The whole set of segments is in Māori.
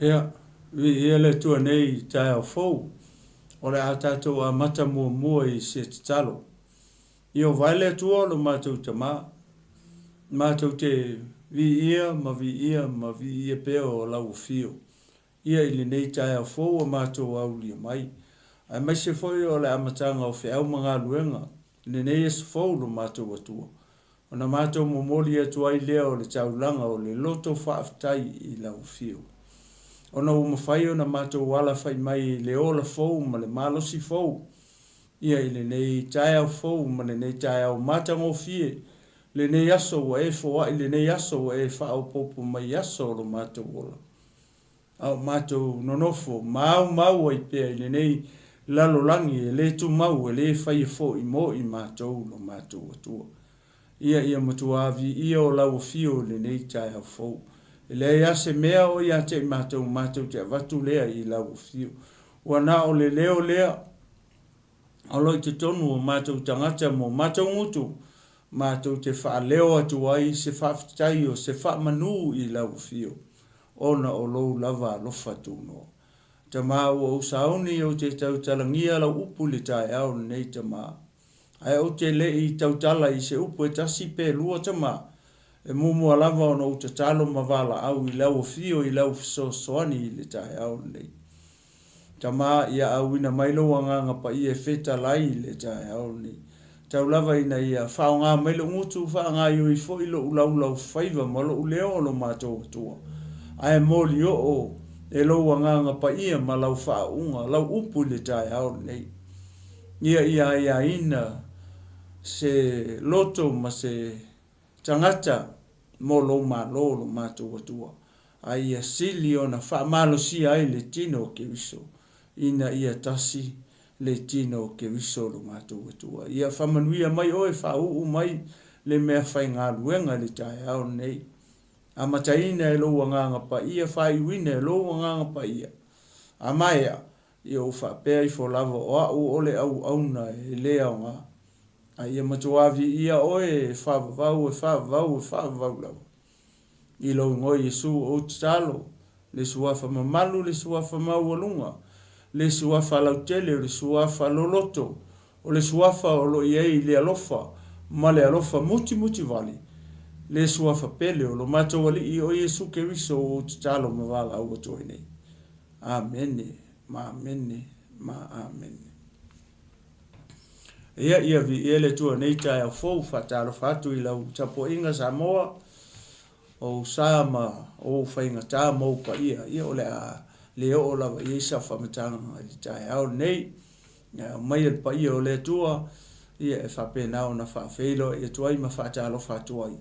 Ia, ia le tua nei tai au fou, o le a tātou a mata mua I se tatalo. I o vai le tua lo mātou te mātou te vi ia ma vi ia peo o lau fio. Ia ili nei tai au fou o mātou au lia mai. Ai mai se foi o le amatanga o whiau mga luenga, le nei es fou lo mātou atua. O na mātou momoli atua I lea o le taulanga o le loto whaafitai I lau fio. Ona uma fai ona mātou wala fai mai le ola fou ma le malosi fou. Ia ile nei tai au fou ma le nei tai au matango fie. Le nei aso wa e foa ile nei aso wa e whao popo mai aso lo mātou ola. Au mātou nonofo mau ai pia ile nei lalolangi e le tu mau e le fai fo I mo I mātou lo mātou atua. Ia matuavi ia o lau fio le nei tai au fou. Le ia se mea o ia te mātou te avatu lea I lau fio. Wana o le leo lea, o loi te tonu o mātou tangata mo mātou ngutu, mātou te wha leo atu ai se whaafitai o se wha manu I lau fio. Ona o lou lava lofa tūno. Ta maa o sauni o te tautalangia lau upu le tae au nei ta maa. Ai o te le I tautala I se upu e tasi pe lua ta maa. E mumu alava ona uta talo mavala au I lau fio I lau soani I le tae au nei. Tama ia au ina mailo wanganga pa I e feta lai le tae au nei. Tau lava ina ia whao ngā mailo ngutu wha ngā ioi fo ilo ulau whaiva malo uleo lo mātou atua. Ai moli o e lo wanganga pa ia ma lau wha unga lau upu le tae au nei. Ia ina se loto ma se tangata mo lo mātou atua. Ai ia sili o na FAAMALOSI ai Leatinuu 𝗗𝗚𝗦𝗖𝗟𝗔𝗜𝗍. Ina ia tasi Leatinuu 𝗗𝗚𝗦𝗍 lo mātou atua. Ia whamanuia mai o e whauu mai le mea whai ngā luenga le tae au nei. Amataina e lo wanganga pa ia whaiuina e lo wanganga pa ia. Amaya ia o whapea I fo lava o au ole au auna e lea o ngā. Ia matuavi ia oe whavavau lau. I lo ngoi Yesu o talo, le suafa mamalu, le suafa maualunga, le suafa lautele, le suafa loloto, o le suafa o lo iei le alofa, ma le alofa muti vali, le suafa pele o lo mato wali I o Yesu 𝗚𝗚𝗦 o talo mavala au atoi nei. Amene, ma amene. Ia vi ele tua nei tai au fou whataro whatu I lau tapo inga Samoa o Sama o whainga tā mou pa ia o le o lawa Isa whamatanga I tai au nei mai el pa ia o le tua ia e whapena o na whawhelo e tuai ma whataro whatu ai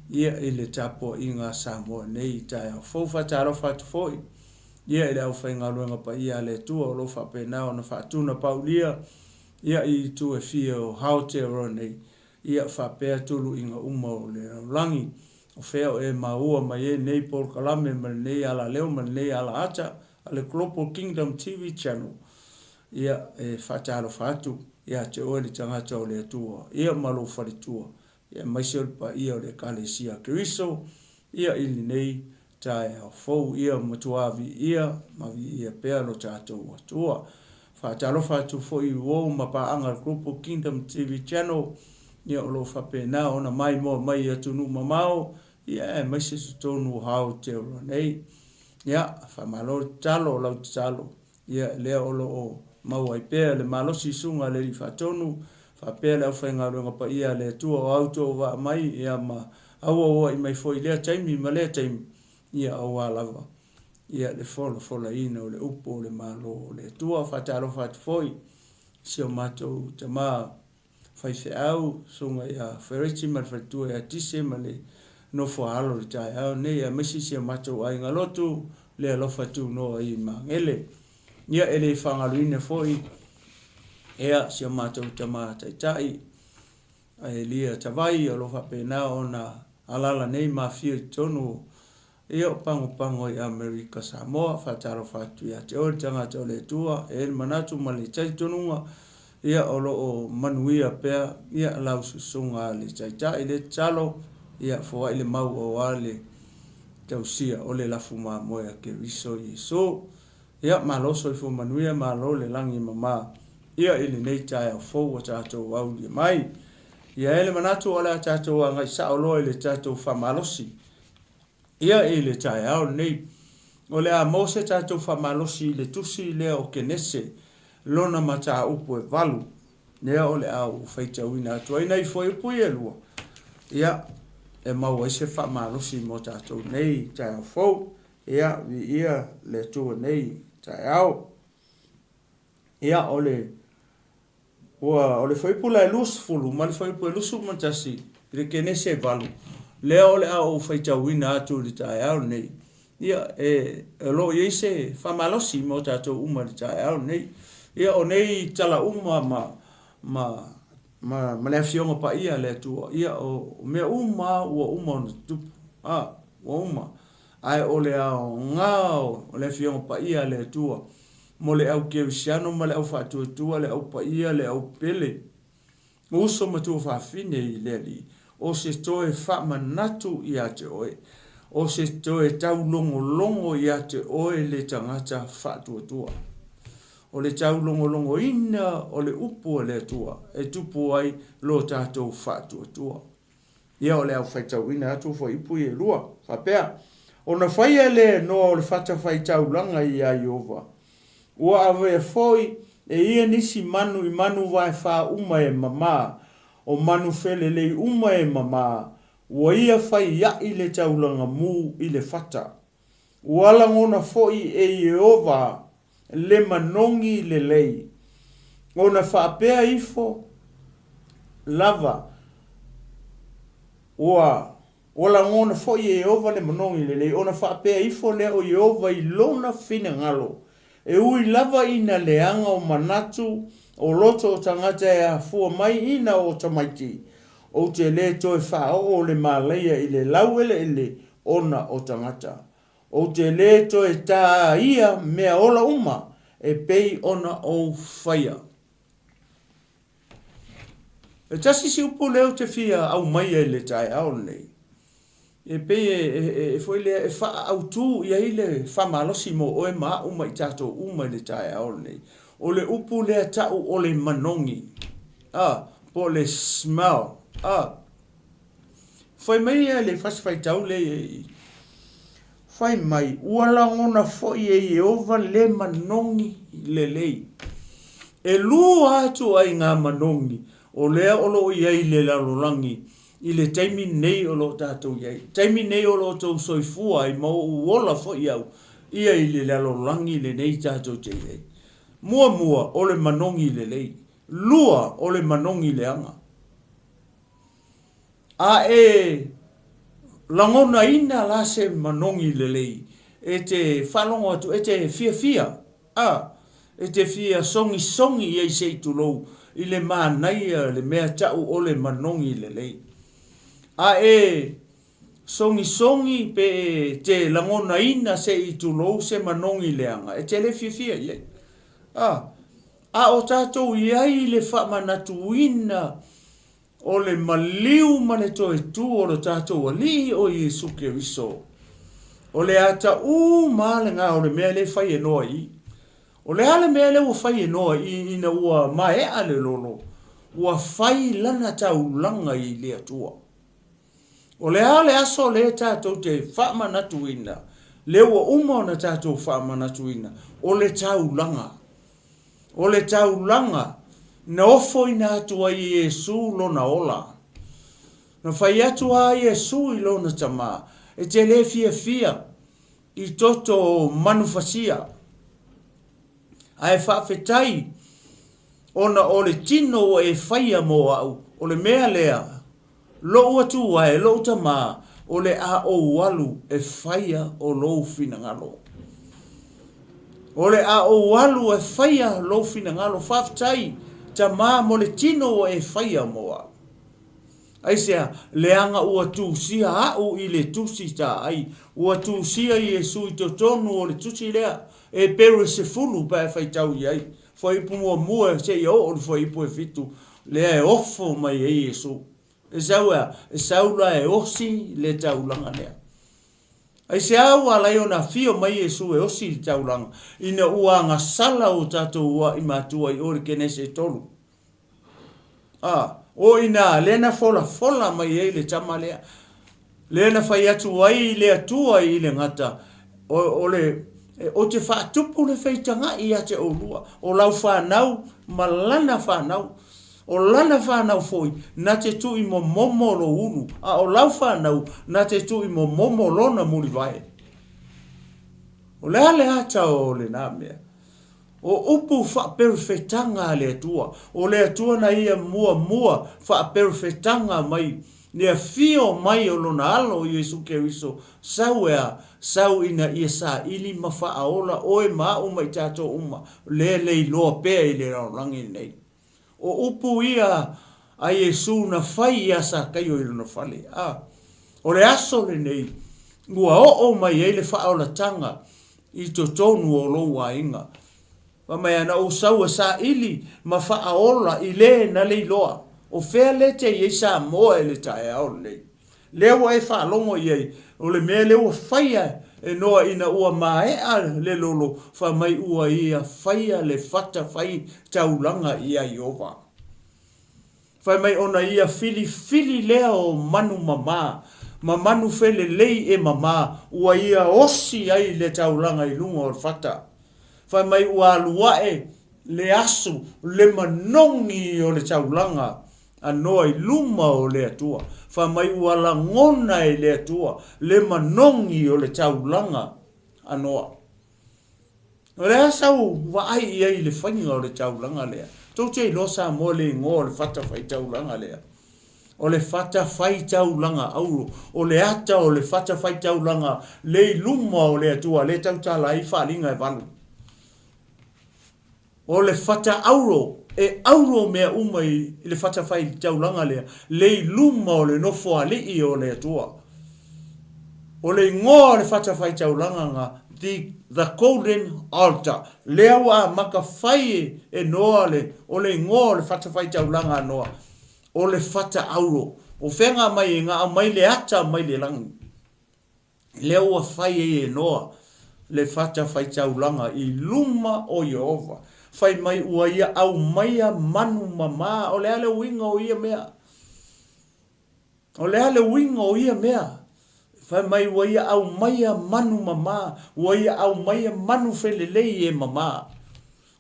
ia I le tapo inga Samoa nei tai au fou whataro whatu foi ia le au whainga luenga pa ia le tua o lo whapena o na whatuna paulia ia I tu e fia o 𝚘𝚑𝚎𝗏 nei, ia whapea tulu inga uma o le rangi, o whea e maua mai e nei Paul Kalame, ma nei ala leo, ma nei ala ata, ale Global Kingdom TV channel, ia e whataro whatu, ia te oeli tangata o le atua, ia Malofou tua, ia maisel pa ia o le kalesia Keriso, ia ili nei tae au fou, ia matuavi ia, mavi ia pea lo tātou atua, whataro whatu fo I wou mapaanga Global Kingdom TV channel ia o lo whapena ona mai atunu mamao ia mai se tonu 𝚘𝚑𝚎𝗏 nei ia whamalo talo lau talo ia lea o lo o mau ai pea le malosi sunga le whatonu whapea le au whainga runga pa ia le tua o auto o wa mai ia ma aua I mai fo I lea taimi ma lea taimi ia au lava. Ia le fola ina o le upo o le malo o le tua whataro whatu foi si o matou te maa whaife au sunga ia whereti ma whatua ia tise ma le nofo halo le tae au nei a mesi si o matou ai ngalotu le alofa tu no I mangele ia ele whangaluine foi ea si o matou te maa taitai a lia tawai o lo whapena o na alala nei ma fio tonu ia o pango I Amerika Samoa whataro whatu ia te ori tangata o le tua e manatu ma le taitonunga ia o lo o manuia pea ia lau susunga le taitai le talo ia fua I le mau o wale tausia o le lafu mamoe a Keriso Iesu. Ia maloso I fumanuia malo le langi mama. Ia ili nei tae au fou a tātou au li mai. Ia ele manatu o le tātou a ngai saolo le tātou FAAMALOSI. Ia ele tae au nei. O le a mose tātou FAAMALOSI le tusi le o kenese. Lona mata upu e valu. Nea o le au whaitauina atua. Ina I foi upu e lua. Ia e maua ise FAAMALOSI mo tātou nei tae au fou. Ia vi ia le tua nei tae au. Ia o le whaipula e lusu fulu. Ma le whaipula e lusu matasi. Le kenese e valu. Lea o le au whaitauina atu li tae au nei. Ia lo ise FAAMALOSI mo tātou uma li tae au nei. Ia o nei tala uma ma le afionga pa ia le tua. Ia o mea uma ua uma ona tupu. Ua uma. Ai o le au ngao o le afionga pa ia le tua. Mo le au Kerisiano ma le au whātua le au pa ia le au pele. Uso matua whawhine I le li. O se toe whamanatu I a te oe. O se toe tau longo I a te oe le tangata whātua. O le tau longo ina o le upu le tua. E tupu ai lo tātou whātua. Ia o le au whaitau ina atu fo ipu I lua. Whapea. O na whaia le no o le whata whaitau langa I a Iova. Ua awe foi e ia nisi manu I manu vai wha uma e mama. O manu fele le uma e mama. Ua ia whai ia I le taulanga mu I le whata. Ua langona foi e Iova le manongi le lei. Ona whaapea ifo lava. O langona foi e Iova le manongi le lei. Ona whaapea ifo le o Iova I lona fina ngalo. E ui lava ina leanga o manatu o loto o tangata e a fua mai ina o tamaiti. O te le toe whao o le maleia I le lauele ele ona o tangata. O te le toe tā ia mea ola uma e pei ona o whaia. E tasi si upo leo te fia au mai e le tae au nei. E pei foi le e wha au tū ia I le FAAMALOSI mo oe maa uma I tātou uma le tae au nei. O le upu lea tau o le manongi. Po le smell. Foi mai e le whaswhai tau le fai mai. Ua langona foi e Iova le manongi le lei. E lua atu ai ngā manongi. O lea olo iai le lalolangi. I le taimi nei o lo tātou iai. Taimi nei o lo tau soifua I mau uola fo iau. Ia I le lalolangi le nei tātou te iai. Mua o le manongi le lei. Lua o le manongi le anga. Langona ina la se manongi le lei. E te whalongo atu, e te fia. E te fia songi iai se tulou. I le mānaia le mea tau o le manongi le lei. Songi pe te langona ina se tulou se manongi le anga. E te le fia iai. O tātou iai le whamanatu ina o le maliu mane toe tu o le tātou ali o Iesu Keriso. O le ata ma le ngā o le mea le whai e noa I. O le hale mea le ua whai e noa I ina ua mae ale lolo. Ua whai lana tau langa I le atua. O le hale aso le tātou te whamanatu ina. Le ua uma na tātou whamanatu ina. O le tau langa. O le tau langa. Na ofo ina atua I Iesu lona ola. Na whai atua I Iesu I lona tama. E te le fia. I toto manufasia. Ai whawhetai. Ona o le tino e whaia mo au. O le mea lea. Lo atu ai, lo tama. O le a o walu e whaia o lo fina ngalo. O le a o walu e whaia lo fina ngalo. Whawhetai. Tama mo le tino e whaia mo au. Aisea, leanga ua tūsia au I le tūsi tā ai. Ua tūsia Iesu I to tonu o le tūsi lea. E pere se fulu pa e whaitau I ai. Whaipu mua se I o le whaipu e fitu. Lea e ofo mai e Iesu. E saula e osi le taulanga lea. Ai se au ala i ona fio mai e su e osi i taulanga. Ina ua ngā sala o tātou ua i mātua i ori kene se tolu. O ina lena fola mai e le tama lea. Lena fai atu ai le atua i le ngata. O te whaatupu le feitanga i ate o lua. O lau whanau, ma lana whanau. O lana whanau foi, na te tu i mo momo lo unu. O lau whanau, na te tu i mo momo lona muri vai. O le ale ata o le nā mea. O upu wha perfetanga le atua. O le atua na ia mua wha perfetanga mai. Nea fio mai o lona alo i Yesu Keriso. Sau ina ia sa ili ma wha aola oe ma uma i tato uma. Le loa pea i le raurangi nei. O upu ia a Yesu na fai ia sa kai o ilona fale. O le aso le nei. Ua o mai e le wha aola tanga i to tonu o lo wa inga. Wa mai ana o sau sa ili ma wha aola i le na le loa. O fea le te i sa moa e le tae au nei. Leo e wha longo i o le mea leo whaia e noa ina ua maea le lolo wha mai ua ia whaia le whata whai taulanga ia i owa. Whai mai ona ia fili lea o manu mama. Ma manu fele lei e mama ua ia osi ai le taulanga i lunga o whata. Whai mai ua aluae le asu le manongi o le taulanga a noa i luma o le atua. Wha mai ua la ngona e le atua, le manongi o le taulanga a noa. O le asau, wa ai i le whainga o le taulanga lea. Tau te losa mo le ngō le whata whai taulanga lea. O le whata whai taulanga auro, o le ata o le whata whai taulanga, le luma o le atua, le tautala i whalinga e vanu. O le whata auro, e auro mea umai i le whata whai taulanga lea, le luma o le nofo alii o le atua. O le ngō le whata whai taulanga nga, the golden altar. Lea wa maka whai e noa le, o le ngō le whata whai taulanga noa. O le whata auro. O whenga mai e ngā mai le ata mai le langi. Lea wa whai e noa le whata whai taulanga i luma o Yehova. Whai mai ua ia au maia manu mama. O le ale winga o ia mea. O le ale winga o ia mea. Whai mai ua ia au maia manu mama. Ua ia au maia manu whelelei e mama.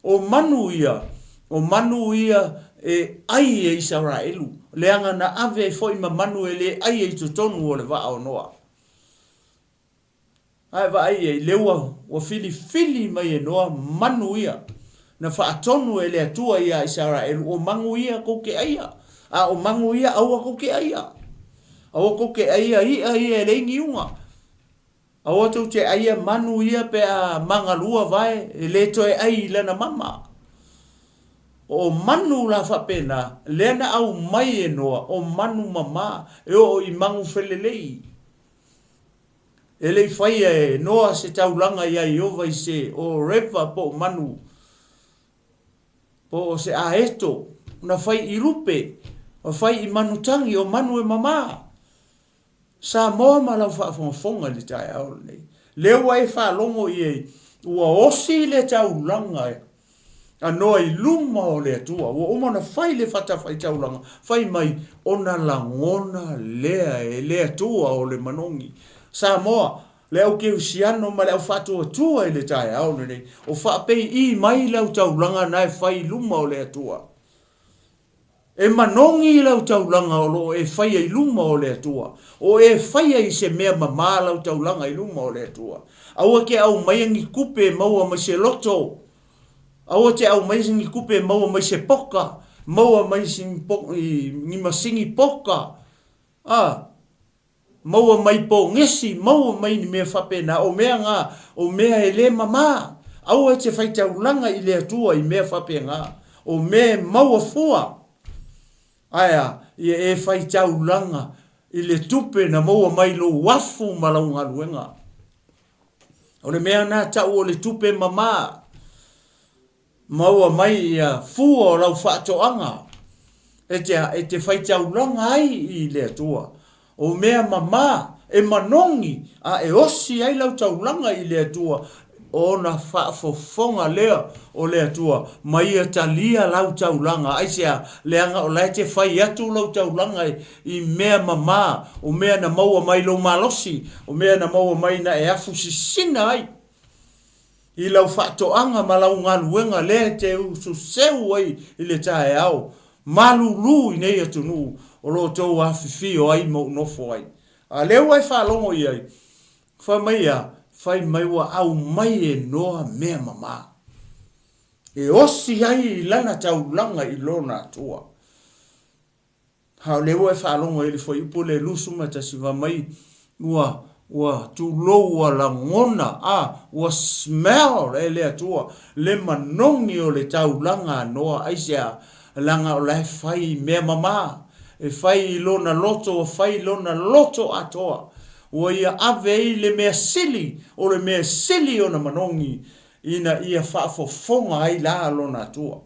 O manu ia. O manu ia e ai e Israelu. Leanga na ave e foi ma manu e le ai e tutonu o le waa o noa. Ai wa ai e leua o fili mai e noa manu ia. Na whaatonu e le atua ia Israelu. O mangu ia koke aia. O mangu ia aua koke aia. Aua koke aia ia e leingi unga. Aua tau te aia manu ia pe a mangalua vai. E le toe ai lana mama. O manu la whapena. Lena au mai e noa. O manu mama. E o i mangu whelelei. E lei whaia e noa se taulanga ia i ova i se. O rewa po manu. Po se a eto. Na whai i rupe. O whai i manutangi o manu e mama. Sa moa malau whaafonga li tai au nei. Lewa e whaalongo i e. Ua osi le taulanga e. A noa i luma o le atua. Ua umana whai le whata whai taulanga. Whai mai ona langona lea e le atua o le manongi. Sa moa. Le au ke usiano ma le au whatua tua i le tai au nei. O whaapei i mai lau taulanga na e whai luma o le atua. E manongi lau taulanga o lo e whai ai luma o le atua. O e whai ai se mea mama lau taulanga i luma o le atua. Aua ke au maiangi kupe maua mai se loto. Aua te au maiangi kupe maua mai se poka. Maua mai ni masingi poka. Maua mai po ngesi. Maua mai ni mea whapena. O mea ngā. O mea e le mama. Aua te whai taulanga i le atua i mea whapena. O mea maua fua. Aia, e whai taulanga i le tupe na maua mai lo wafu malaunga luenga. O le mea nā tau o le tupe mama. Maua mai ia fua o lau whaatoanga. E te whai taulanga ai i le atua. O mea mama, e manongi e osi ai lau taulanga i le atua ona whaafofonga lea o le atua mai e talia lau taulanga ai sea leanga o lai te whai atu lau taulanga i mea mama o mea na maua mai lo malosi o mea na maua mai na e afu sisina ai i lau whaatoanga ma lau ngaluenga lea te usu seu ai i le tae au malulu i nei atunu o lo tau afifi o ai mo nofo ai a leo ai whaalongo i ai fai mai wa au mai e noa mea mama. E osi ai i lana taulanga i lona atua. Hao lewa e whaalongo e li fai upo le lusuma ta siwa mai ua tu loa la ngona ua smell e le atua le manongi o le taulanga noa aisea langa o lai fai mea mama. E fai lona loto, fai lona loto atoa. Ua ia ave i le mea sili, o le mea sili o na manongi, ina ia whaafofonga ai la lona atua.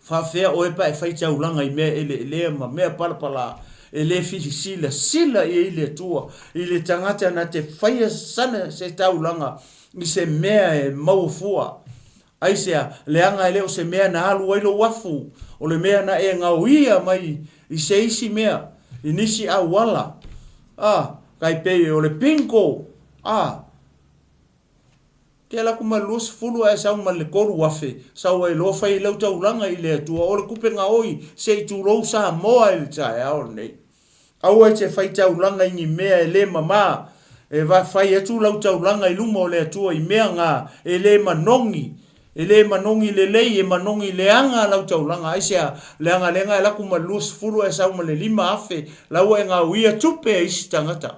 Whawhea o epa e whai taulanga i mea ele ma mea palapala, e le filisila, sila i le atua, i le tangata na te whaia sana se taulanga, i se mea e maufua. Aisea, leanga e leo se mea na alu wailo wafu, o le mea na e ngauia mai, i se isi mea, i nisi awala. Kai pei o le pinko. Ke la kuma lus fulu e sau ma le koru wafe. Sau e lo fai lau taulanga i le atua. O le kupe nga oi se i tūrou sa moa i le tae ao nei. Au e te fai taulanga i ni mea e le mama. E va fai atu lau taulanga i luma o le atua i mea ngā. E le manongi. E le manongi le lei e manongi le anga lau taulanga. Aisea leanga lenga e la kuma lus fulu e sau ma le lima afe. Lau e ngā uia tupe e isi tangata.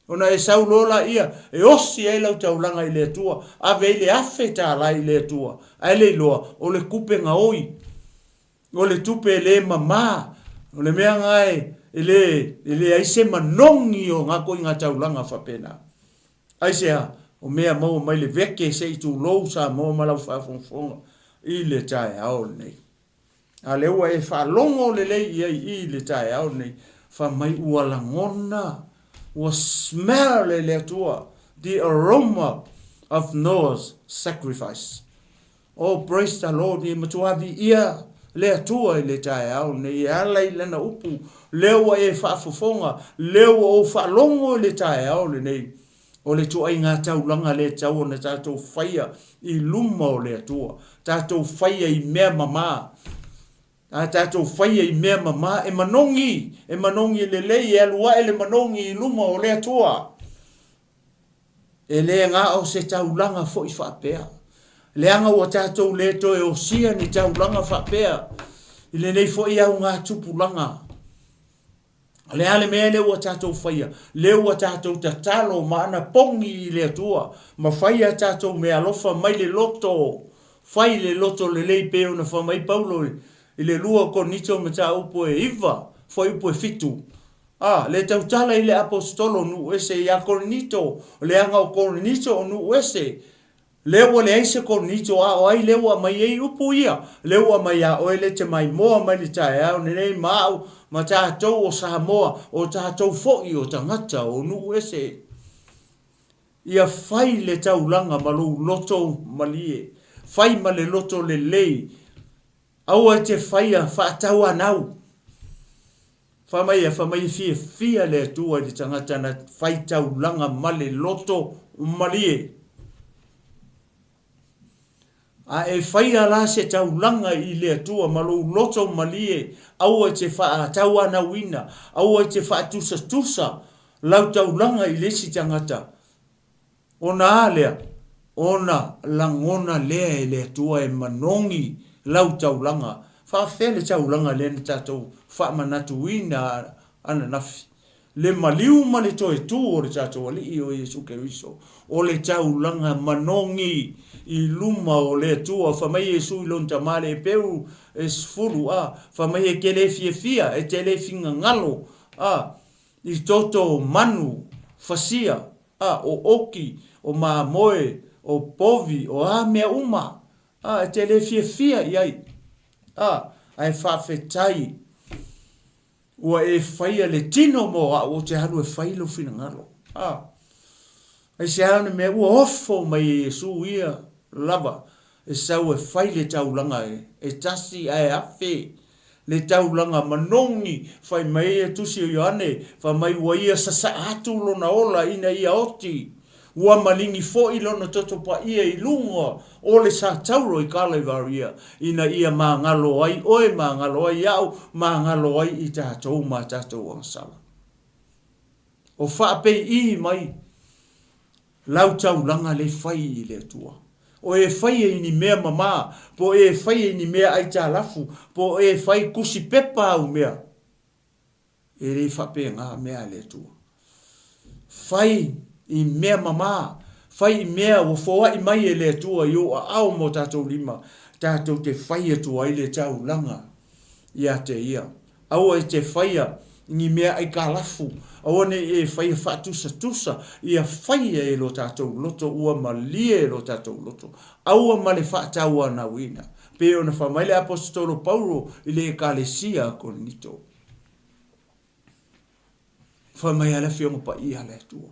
Ona e sau lola ia, e osi ai lau taulanga i le atua, ave i le afe tā lai i le atua, ai le loa, o le kupe nga oi, o le tupe e le mama, o le mea ngai, e le aise manongi o ngā koi ngā taulanga whapena. Aisea, o mea mau mai le veke se i tū lou sa mau malau whafonfonga, i le tae ao nei. A leua e whalongo le lei i le tae ao nei, wha mai ua langona, was smell le atua, the aroma of Noah's sacrifice. Oh, praise the Lord, i matuavi ia le atua i le tae au, ne ala i lana upu, lewa e whaafofonga, lewa o whalongo i le tae au le nei, o le tua i ngā taulanga le tau na tātou whaia i luma o le atua, tātou whaia i mea mama, tātou whaia i mea mama e manongi le lei e alua e le manongi i luma o le atua. E le ngā o se taulanga fo i whapea. Le anga o tātou le to e o sia ni taulanga whapea. I le nei fo i au ngā tupulanga. Le ale mea le o tātou whaia. Le o tātou ta talo maana pongi i le atua. Ma whaia tātou mea lofa mai le loto. Whai le loto le lei peo na wha mai paulo i le lua konito me tā upo e iwa, foi upo e fitu. Le tautala i le apostolo nu ese i a konito, le anga o konito nu ese. Lewa le aise konito o ai lewa mai ei upo ia, lewa mai a oele te mai moa mai li tae au, nenei mau ma tātou o Samoa, o tātou fo'i o tangata o nu ese. Ia fai le taulanga malu loto malie, fai ma le loto le lei, au e te whaia whaatau anau. Whamai fia le atua di tangata na whaitau langa male loto malie. A e whaia la se tau langa i le atua malo loto malie. Au e te whaatau anauina. Au e te whaatusa lau tau langa i le si tangata. Ona alea. Ona langona lea e le atua e manongi lau taulanga. Whawhele taulanga le na tātou whaamanatuina ana nafi. Le maliu ma le toe tū o le tātou ali i o Jesu Keriso. O le taulanga manongi i luma o le atua. Whamai Jesu i lonta male e peu e sfuru. Whamai e ke le fia e te le finga ngalo. I toto manu fasia. O oki, o maamoe, o povi, o mea uma. E te le fia iai. Ai whawhetai. ua e whaia le tino mo a o te haru e whailo whina ngalo. Ai se hana mea ua ofo mai e su ia lava e sau e whaile taulanga e tasi e afe le taulanga manongi whai mai e tusi o Ioane wha mai ua ia sasa atu lona ola ina ia oti ua malingi fo i lona toto pa ia i lunga o le sa tauro i kale varia ina ia maangalo ai oe maangalo ai au maangalo ai i tātou ma tātou ansala o whaape i mai lau taulanga le whai i le tua o e whai e ni mea mama po e whai e ni mea ai tā lafu po e whai kusi pepa au mea e re whape ngā mea le tua whai i mea mama whai i mea o whoa i mai e le tua i o a au mo tātou lima tātou te whai e tua i le taulanga i a te ia au e te whai ni mea ai ka lafu awane e whai whatusa tusa i a whai e lo tātou loto ua malie e lo tātou loto aua male whataua na wina pe ona whamaile apostolo Paulo i le ekalesia konito whamai ala whionga pa i ala tua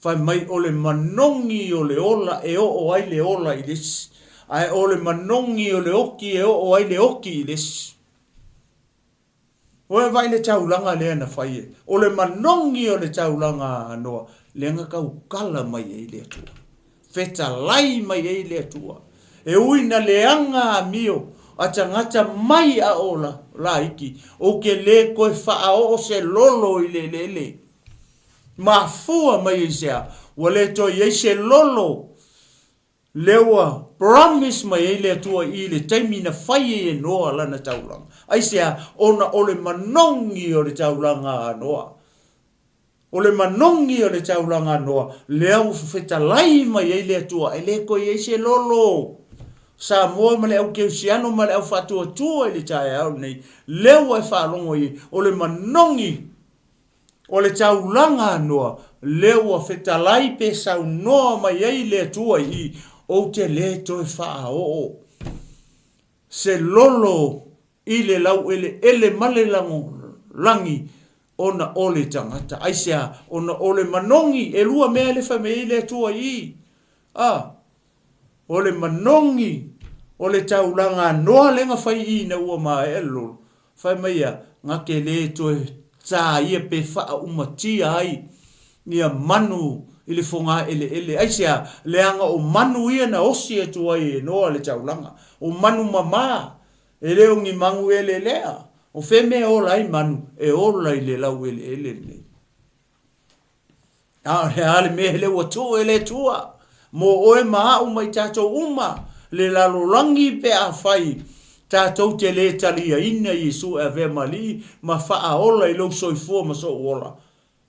whamai ole manongi o le ola e o ai le ola i lesi ai ole manongi o le oki e o ai le oki i lesi Oe vai le taulanga lea na whaie. O le manongi o le taulanga anoa. Lenga kau kala mai e le atua. Feta lai mai e le atua. E uina leanga a mio. A tangata mai a ola. La iki. O ke le koe wha o se lolo i le lele. Mafua mai e sea. Wale to ye se lolo. Lewa promise mai e le atua i le taimina whaie e noa lana taulanga. Ai sea, ona ole manongi o le taulanga anoa. Ole manongi o le taulanga anoa. Lea ufufeta lai mai e le atua. E le koe e se lolo. Sa moa ma le au keusiano ma le au fatua tua e le tae au nei. Lewa e whaalongo i. Ole manongi o le taulanga anoa. Lewa feta lai pe sau noa mai e le atua i. O te le toe wha o. Se lolo i le lau ele male langi ona ole tangata. Aisea, ona ole manongi, e lua mea le whame i le tua i. Ole manongi, ole taulanga noa lenga whai i na ua maa e lolo. Whai maia, ngake le toe tā ia pe wha umatia ai, nia manu i le whonga ele. Aisea, leanga o manu ia na osi e tua i noa le taulanga. O manu mama, e leo ngi mangu ele lea. O wheme ola ai manu, e ola i le lau ele nei. He ale me hele wa tu ele tua. Mo oe maa uma i tātou uma. Le lalolangi pe a whai. Tātou te le talia ina i su e ve mali. Ma wha ola i lau soifua ma so ola.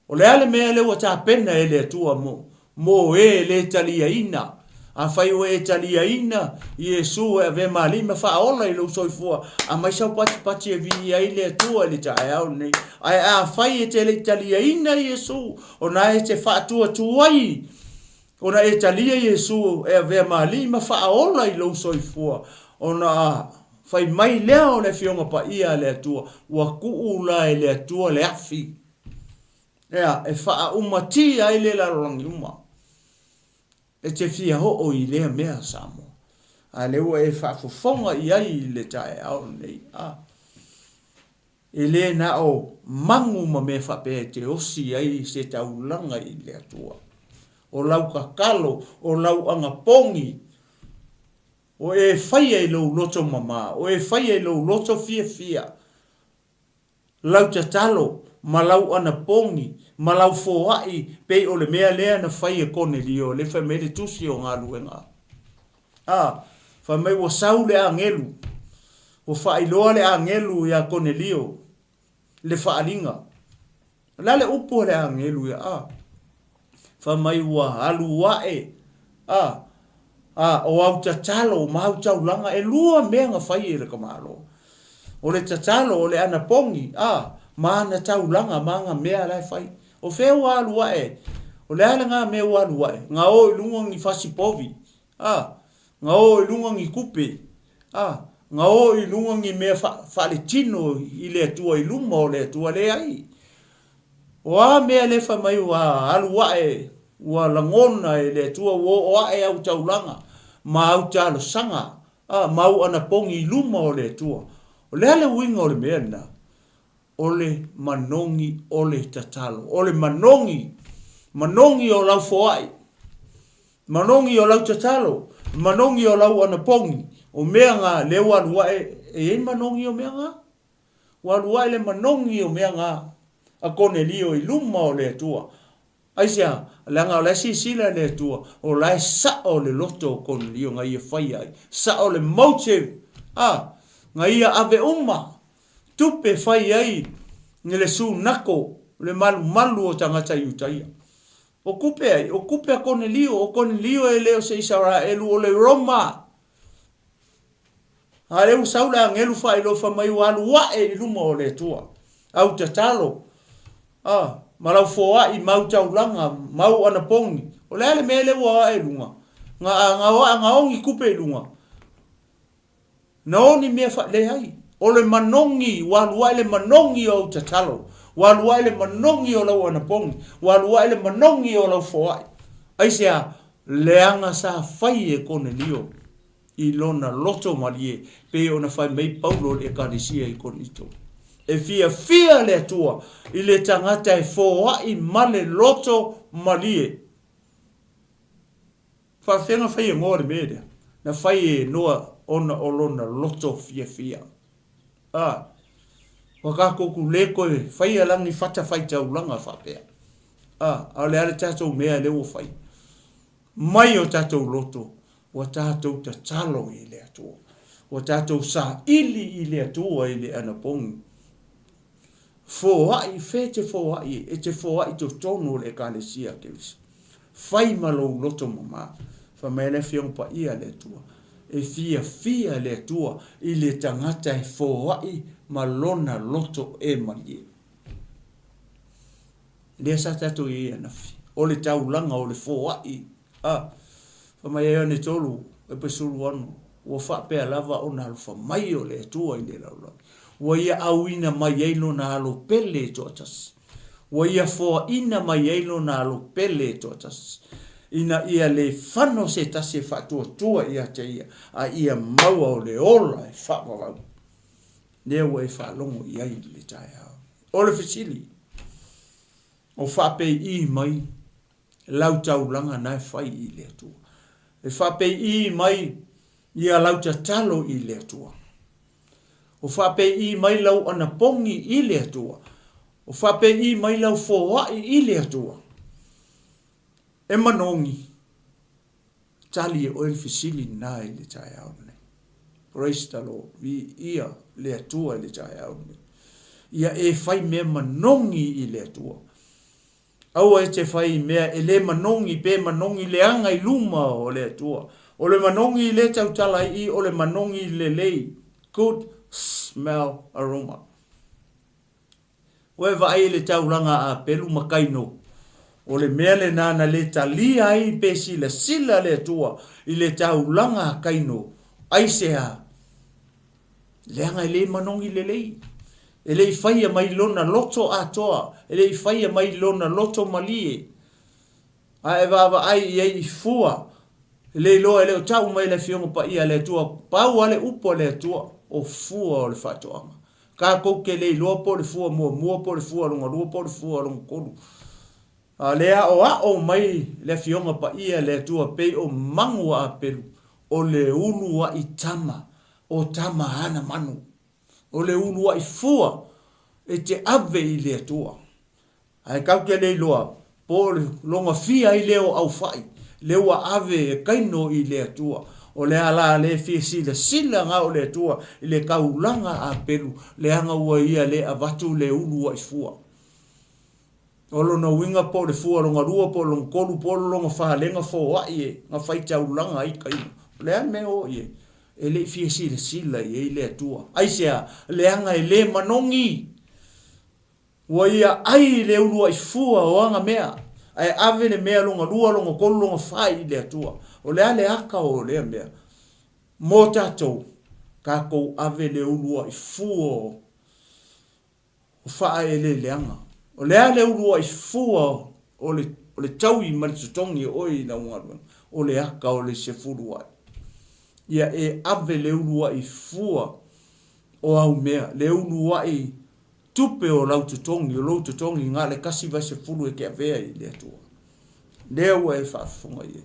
O le ale me hele wa tā pena ele tua mo. Mo e le talia ina. A whai o e talia ina, Iesu e ve mali ma wha ola i lau soifua. A mai sau pati e vini ai le tua le tae au nei. Ai a whai e te le talia ina Iesu. O na e te wha tua tuai. O na e talia Iesu e ve mali ma wha ola i lau soifua. O na whai mai leo le fionga pa ia le tua. Ua kuula e le tua le afi. Ea, e wha umati ai le larangi uma. E te fia ho o i lea mea samo. A leua e whaafofonga i ai le tae au nei. E le na o mangu ma me whape te osi ai se taulanga i le atua. O lau kakalo, o lau anga pongi. O e whaia i lau loto mama. O e whaia i lau loto fia. Lau tatalo, ma lau ana pongi. Ma lau foai pe o le mea lea na whai e kone lio, le whai mele tusi o ngā luenga. Whai mai wa sau le angelu, o whai loa le angelu ia kone lio, le whaalinga. La le upo le angelu ia, whai mai wa alu wae, o au tatalo, ma au taulanga, e lua mea nga whai e le kamalo. O le tatalo, o le anapongi, ma na taulanga, ma nga mea lai whai. O feo alu wae. O le ala ngā me alu wae. Ngā o ilunga ngi fasi povi. Ngā o ilunga ngi kupe. nga o I lunga ngi mea Leatinuu I le atua I luma o le atua le ai. Wa mea le fa mai wa alu wae wa langona le atua wo ae au taulanga ma au talo sanga mau ana pongi I luma o le atua. O le ale winga o le mea na. O le manongi o le tatalo. O le manongi o lau foai. Manongi o lau tatalo. Manongi o lau ana pongi. O mea ngā le waluae e manongi o mea ngā. Waluae le manongi o mea ngā. A Cornelio I luma o le atua. Aisia, langa o le sila le atua. O lai sa o le loto o Cornelio ngā ia whai ai. Sa o le motive. Ngā ia ave uma. Tupe whai ai. Nge le su nako. Le malu o tangata iutaia. O kupe ai. O kupe a Cornelio. O Cornelio e leo se Israelu o le Roma. A leu saula ngelu whai lo wha mai walu wae I luma o le tua. Au tatalo. Malofou I mau taulanga. Mau ana pongi. O le ale mele wa e lunga. Nga ongi kupe lunga. Na oni mea wha le hai. O le manongi. Walu wae le manongi o tatalo. Walu wae le manongi o lau ana pongi. Walu wae le manongi o lau foai. Aisea leanga sa whai e Cornelio. I lona loto malie. Pe ona whai mei paulo le kanisia I konito. E fia le atua. I le tangata e foai male loto malie. Whawhenga whai e ngore mea. Na whai e noa ona o lona loto fia. Wakakoku le koe whai alangi whata whai taulanga whapea. A le ale tatou mea leo whai. Mai o tatou loto. Wa tatou ta talo I le atua. Wa tatou sa ili I le atua I le anapongi. Foai, fete foai, e te foai to tono le kalesia kelis. Fai malo loto mama. Fa mele fiong pa ia le atua. E fia le atua I le tangata e foai malona loto e malie. Le sa tatou I anafi. O le taulanga o le foai. Fa mai e ne tolu e pesulu anu. Wa fa pe lava ona alfa mai o le atua I le laula. Wa ia auina mai eilo na alo pele totas. Wa ia foa ina mai eilo na alo pele totas. Ina ia le fano se tase fatua tua ia te ia. A ia maua o le ola e whapawau. Nea e whalongo ia I le tae hao. O le fisili. O whape I mai. Lau taulanga nai whai I le atua. E whape I mai. Ia lau talo I le atua. O whape I mai lau ana pongi I le atua. O whape I mai lau foai I le atua. E manongi. Tali e oil fisili na I le tae au ne. Praise the Lord. Vi ia le atua I le tae au ne. Ia e whai mea manongi I le atua. Aua e te whai mea e le manongi pe manongi le anga I luma o le atua. O le manongi le tautala I o le manongi le lei. Good smell aroma. Oe vai le taulanga a pelu makaino. O le mele nana le talia I pe sila le tua. I le taulanga a kaino. Aisea. Leanga I le manongi le lei. E le whaia mai lona loto atoa. E le whaia mai lona loto malie. A e vava ai I fua. E le loa e leo tau mai le fionga pa ia le tua. Pau ale upo le tua. O fua o le whatoanga. Ka kouke le loa po le fua mua po le fua longa lua po le fua longa kolu. A lea o mai le fionga pa ia le tua pei o mangu a pelu. O le ulu wa I tama. O tama hana manu. O le ulu wa I fua. E te ave I le tua. Ai kauke le loa. Po le longa fia I leo au fai. Lewa ave e kaino I le tua. O le ala le fie sila nga o le tua. I le kaulanga a pelu. Le anga ua ia le avatu le ulu wa I fua. O lona winga po le fua longa rua po longa kolu po longa whalenga fo wa ie. Nga whaita ulanga I kaino. Le an me o ie. E le fie sila I le tua. Aisea le anga I le manongi. Wa ia ai le ulu wa I fua o anga mea. Ai ave le mea longa rua longa kolu longa whai I le tua. O le ale aka o le mea. Mo tatou. ka kou ave le ulua I fua o faa e le leanga. O lea le ulua I fua o le taui ma le tutongi oi na ungaruanga. O le aka o le se furua. Ia e ave le ulua I fua o au mea. Le ulua I tupe o lau tutongi, o lau tutongi ngā le kasi vai se furu e ke avea I le atua. Leua e whaafunga I e.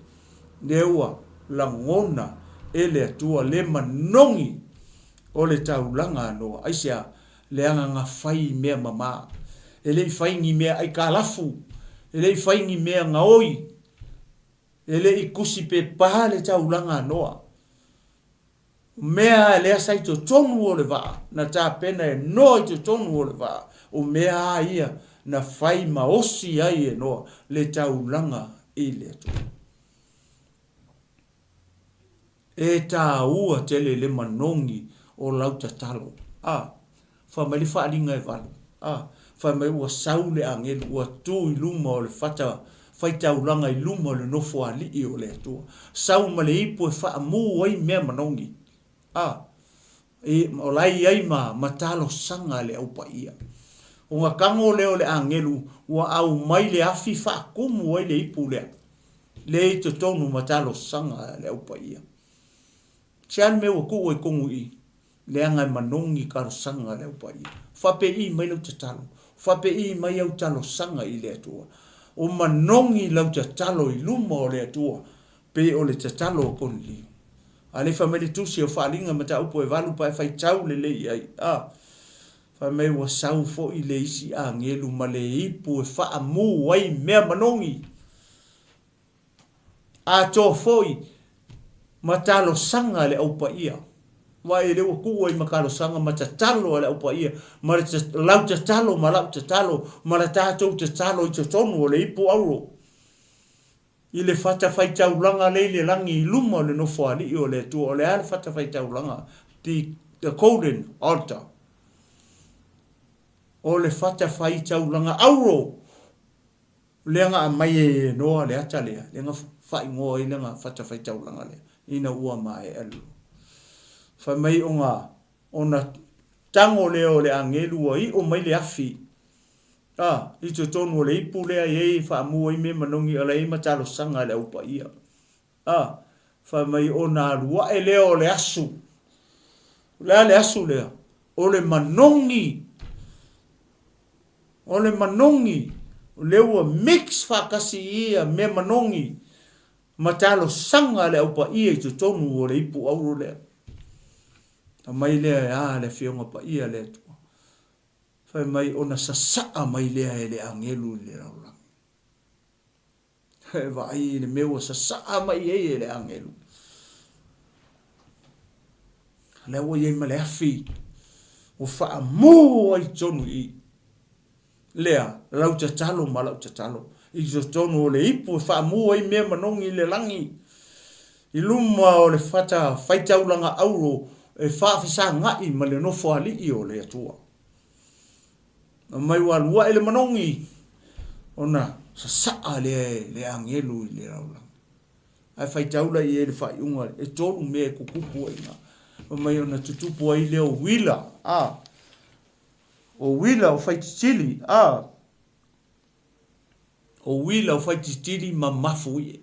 Leua la ngona e le atua le manongi o le taulanga anoa. Aisea le anga ngā whai mea mama. E le I whaingi mea ai ka lafu. E le I whaingi mea ngā oi. E le I kusi pe paha le taulanga anoa. Mea lea sai to tonu o le waa. Na tā pena e noa I to tonu o le waa. O mea ia na whai maosi ai e noa le taulanga I le atua. E tā ua tele le manongi o lauta talo. Whamai le whaalinga e walu. Whamai ua sau le angelu, ua tū I luma o le whata, whai taulanga I luma o le nofo ali I o le atua. Sau ma le ipu e wha amu ai mea manongi. O lai ai ma talo sanga le au pa ia. O ngā kango leo le angelu, ua au mai le afi wha akumu ai le ipu lea. Le I to tonu ma talo sanga le au pa ia. Tian me ua kuwa I kongu I. Le angai manongi karo sanga le au pa ia. Whape I mai lau te talo. Whape I mai au talo sanga I le atua. O manongi lau te talo I luma o le atua. Pe o le te talo o koni liu. A le whamele tusi o whaalinga ma ta upo e walu pa e whai tau le lei ai. Whamele wa sau fo I le isi a ngelu ma le ipu e wha amu ai mea manongi. A tō foi ma talo sanga le au pa ia. Wa e lewa kuwa I makalo sanga ma ta talo le au pa ia. Ma le lau te talo ma lau te talo. Ma le tātou te talo I te tonu o le ipu auro. I le fata fai taulanga le langi I luma o le nofo ali I o le tua. O le ale fata fai taulanga. The golden altar. O le fata fai taulanga auro. Leanga a mai e noa le ata lea. Leanga fai ngoa I leanga fata fai taulanga lea. Ina ua mai alu. Fai mai o ngā. O na tango leo le angelu o I o mai le afi. I to tonu o le ipu lea I wha mua I me manongi ala I matalo sanga le upa ia. Wha mai o nā rua e lea o le asu. Lea le asu lea. O le manongi. O le manongi. Leua mix whakasi ia me manongi. Matalo sanga le upa ia I to tonu o le ipu auro lea. A mai lea le whionga pa ia lea tu. Fai mai ona sasaa mai lea e le angelu le raulang. He vai le meua sasaa mai e le angelu. Lewa iei ma le afi. O faa mua I tonu I. Lea, lau te talo ma lau te talo. I to tonu o le ipu faa mua I mea manongi le langi. I luma o le fata faitaulanga auro e faa fisa ngai ma le nofo ali I o le atua. Mai walua ele manongi ona sa le angelu I le raula ai fai taula I ele fai unga e tolu me kukupu ina mai ona tutupu ai le o wila o wila o fai tili o wila o fai tili ma mafui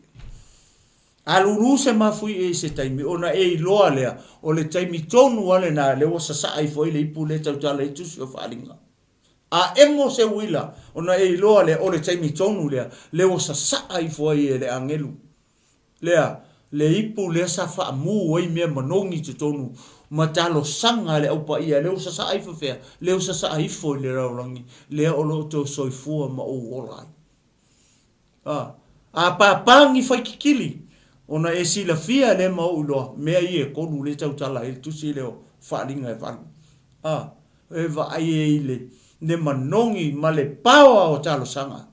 aluru se mafui se taimi ona e loa lea o le taimi tonu ale na le o sa ai foi le ipu le tautala I tusi o falinga a emo se wila ona e loa le o le taimi tonu lea le o sa ai foi e le angelu lea le ipu le sa fa mu oi me manongi te tonu matalo sanga le au pa ia le o sa ai fofea le o sa ai foi le raulangi le o lo to soifua ma o olai a papangi fai kikili ona e sila fia le ma o lo me ai e konu le tautala e tusi le o falinga e valu e va ai e ile ne manongi ma le pawa o talo sanga.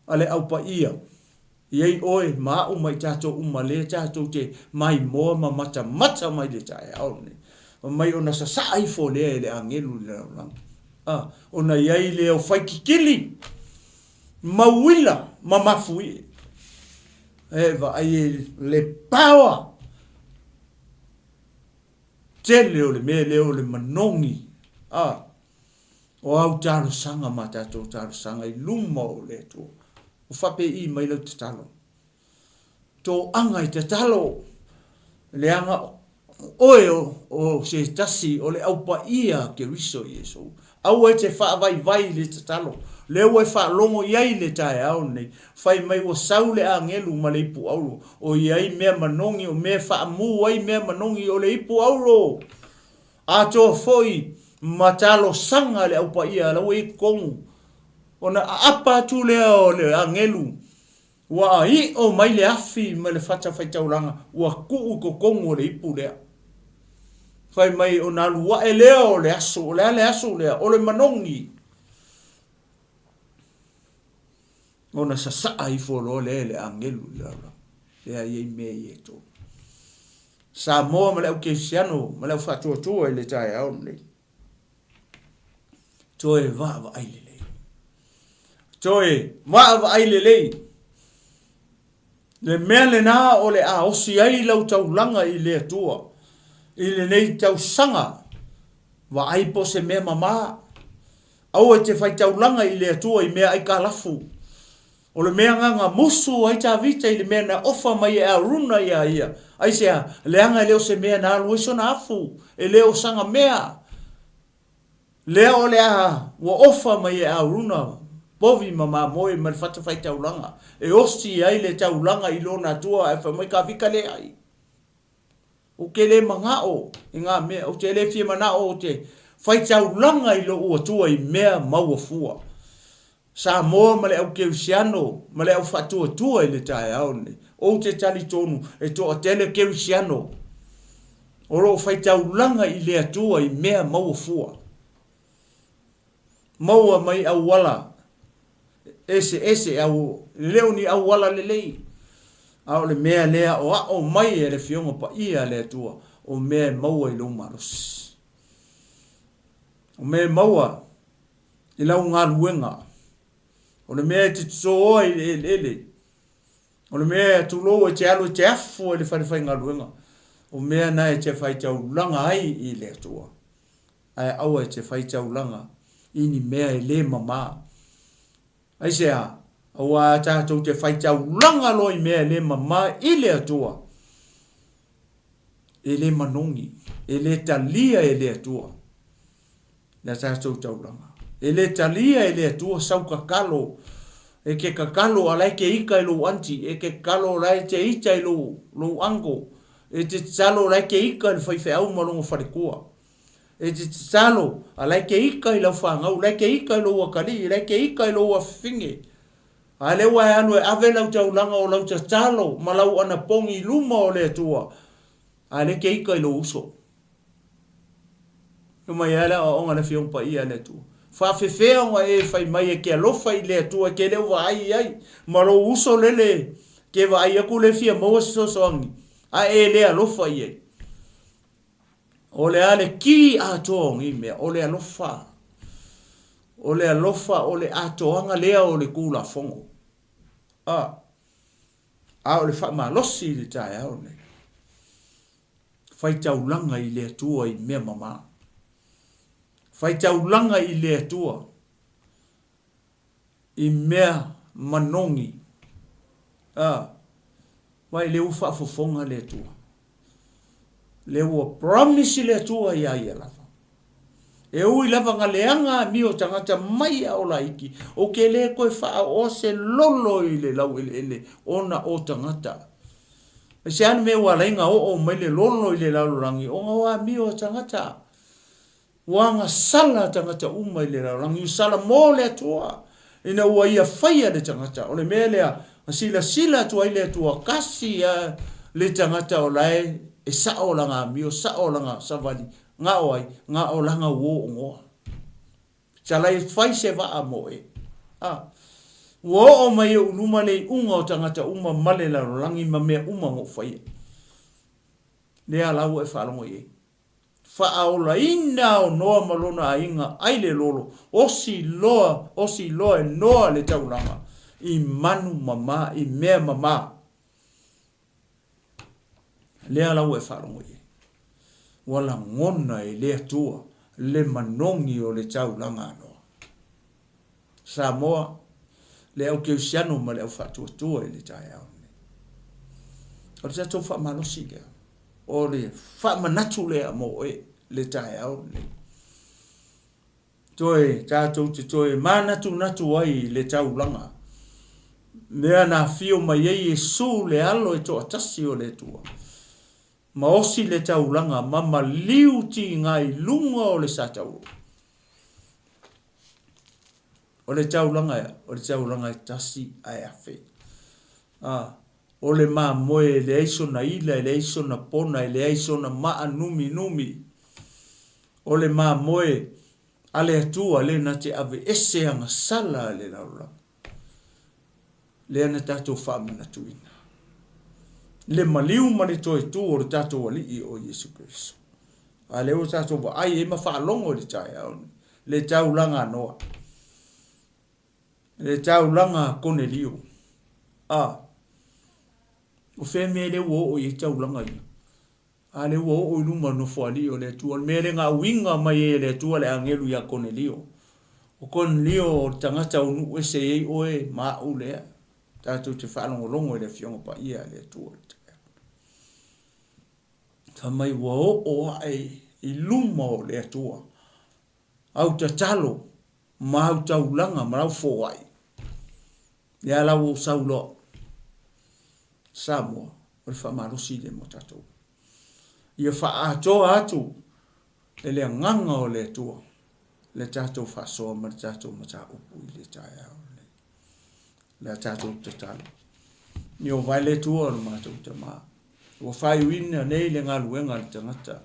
Ale au pa ia. Iei oe maa umai tato umale tato te mai moa ma mata mai le tae aone. Mai ona sa sai fo le angelu le raulang. Ona iei le o fai kikili. Mawila ma mafui. Eva ai le pawa. tele o le me le o le manongi. O au talo sanga mata to talo sanga I luma o le to. O whape I mai lau te talo. To anga I te talo. Le anga oe o se tasi o le aupa ia ke riso Yesu. Au e te wha vai le te talo. Le ue wha longo iai le tae au nei. Whai mai o sau le a ngelu ma le ipu auro. O iai mea manongi o mea wha amu ai mea manongi o le ipu auro. A toa foi matalo sanga le aupa ia la ue kongu. Ona apa tu lea o le a ngelu. Wa I o mai le afi ma le whata whaitauranga. Wa kuu ko kongu o le ipu lea. Whai mai o na lua e lea o le aso. O lea le aso lea. O le manongi. Ona sa saa I folo le angelu lea. Lea iei mea I to. Sa moa ma le au keisiano. Ma le au whatua tua I le tae au nei. Toe waa ai le lei. Toe waa ai le lei. Le mea le na o le a osi ai lau tau langa I le atua. I le nei tau sanga. Wa ai po se mea mama. Au e te whai tau langa I le atua I mea ai ka lafu. O le mea nganga musu ai ta vita I le mea na ofa mai e a runa ia ia. Ai sea le anga leo se mea na alu iso na afu. E leo sanga mea. Lea o lea wa ofa mai e a runa. Bovi mama moe ma le fata whai tau langa. E osti ai le tau langa I lo na tua e whamai ka vika le ai. O ke le mangao. I ngā mea. O te le fia manao o te whai tau langa I lo ua tua I mea maua fua. Sa moa ma le au keusiano. Ma le au whatua tua I le tae au ne. O te tali tonu e to a tele keusiano. O ro whai tau langa I le atua I mea maua fua. Maua mai au wala. Ese au leo ni au wala le lei. Au le mea lea o mai e le fionga pa ia le atua. O mea maua I lo maros. O mea maua I lau ngā luenga. O le mea te tsoa I le ele. O le mea tu lo e te alu te afu e le whai ngā luenga. O mea na e te whai tau langa ai I le atua. Ai au e te whai tau langa. Ini mea e le mama. Ai sea, au a tātou te whai tau langa loi mea le mama I le atua. E le manongi. E le talia e le atua. Na tātou tau langa. E le talia e le atua sau kakalo. E ke kakalo alai ke ika I lo anti. E ke kakalo alai te ita I lo ango. E te talo alai ke ika I whai whai au malongo wharekua. E te talo, a lai ke ika I lau whangau, lai ke ika I lo wakari, lai ke ika I lo wafinge. A le wai anu e ave lau tau langa o lau talo, ma lau ana pongi luma o le atua. A le ke ika I lo uso. Uma I ala o onga na whiongpa I ale tu. Whawhewhea onga e whai mai e ke alofa I le atua, ke leo wa ai, ma lo uso lele, ke wa ai aku le fia maua sosoangi. A e le alofa I ai. O le ale ki ato ngi mea, o le alofa. O le alofa, o le atoanga lea o le kula fongo. A o le FAAMALOSI le tae au ne. Whai taulanga I le atua I mea mama. Whai taulanga I le atua I mea manongi. Wai le ufa fofonga le atua. Le ua promise le atua ia lava. E ui lava nga leanga mi o tangata mai a o laiki. O ke le koe wha o se lolo I le lau ele ona o tangata. E se anu me ua lainga o mai le lolo I le lau rangi. O nga wa mi o tangata. Wanga sala tangata uma I le lau rangi. Sala mo le atua. Ina ua ia whaia le tangata. O le mea lea sila atua I le atua. Kasi le tangata o lai. E sao langa mio, sao langa savali, nga oai, nga o langa wo ngoa. Salai fai se va mo e. Wo o mai uluma le unga o tangata uma male la rangi ma mea uma ngo fai. Lea lau e whalongo e. Whaaola ina o noa malona a inga aile lolo. Osi loa e noa le taulanga. I manu mama, I mea mama. Lea lau e wharongo e. wala ngona e le atua, le manongi o le taulanga anoa. Samoa, le au keusiano ma le au whatuatua e le tai au. O le tatou whaamalosi lea. O le whaamanatu lea mo e le tai au. Toe tatou te toe manatu ai le taulanga. Mea na fio mai ei Yesu le alo e toa tasi o le tua. Ma osi le taulanga mama liu ti ngai lunga o le satau. O le taulanga e tasi ai afe. O le ma moe le aiso na ila, le aiso na pona, le aiso na maa numi. O le ma moe ale atua le na te ave ese anga sala le laula. Le ana tatou whaamanatuina. Le maliu mani toi tu o le tatou alii o Yesu Christo. A le o tatou wa ai e mawhaalongo le tai au. Le taulanga noa. Le taulanga Cornelio. O wheme le wo o i taulanga i. A le wo o iluma no whaali o le tua. Me le ngā winga mai e le tua le angelu ya Cornelio. O Cornelio o tangata unu ese ei oe maa u lea. Tātou te whaalongolongo e le fionga pa ia le tua. Ka mai wa o ai i luma o le tua. Au ta talo, ma au taulanga, ma au fōai. Ia lau o saulo. Samoa, o le whaamalosi le mo tātou. Ia whaatoa atu, le nganga o le tua. Le tātou whaasoa ma le tātou mata upu i le tai au. Le tātou te talo. Ni o vai le tua o le mātou te maa. O whai wina nei le ngā luenga le tangata.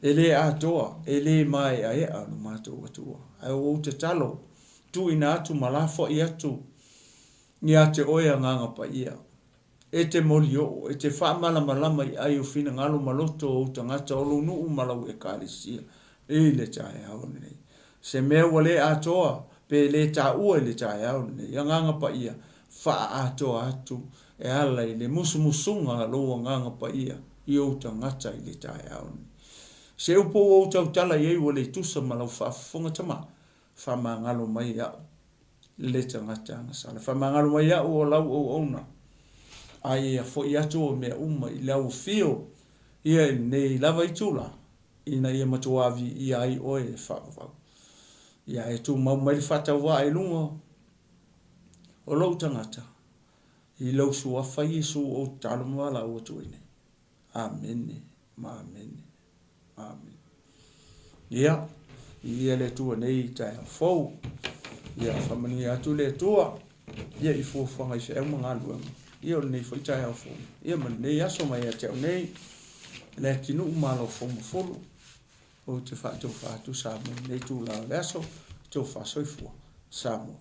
E le atoa, e le mai a ea no mātou atua. Ai o te talo, tu ina atu malafo i atu. Ni a te oea nganga pa ia. E te moli o, e te whaamalama i ai o whina ngalo maloto o tangata o lo nuu malau e kālisia. E le tai au nei. Se mea wale atoa, pe le ta ua le tai au nei. Ia nganga pa ia, wha atoa atu. E ala i le musunga loa nganga pa ia. I o tangata i le tai au nei. Se upo o tau tala i ei wale tusa malau whaafunga tama. Whamangalo mai au. Le tangata angasala. Whamangalo mai au o lau o ona. Ai a fo i atu o mea uma i lau fio. Ia nei lava i tula. Ina ia matuavi i ai oe e whaavau. Ia e tu mau mai whatawa e lunga. O lau tangata. I lau suafa Yesu o talumala o tuine. Amen. Amen. Amen. Ia. Ia le tua nei tai fou. Ia whamani atu le tua. Ia i fuafanga i se mga luenga. Ia o nei foi tai fou. Ia man nei aso mai a teo nei. Leatinuu Malofou Mafulu. O te whaatu sa mo nei tu la le aso. Tō whasoifua. Sa mo.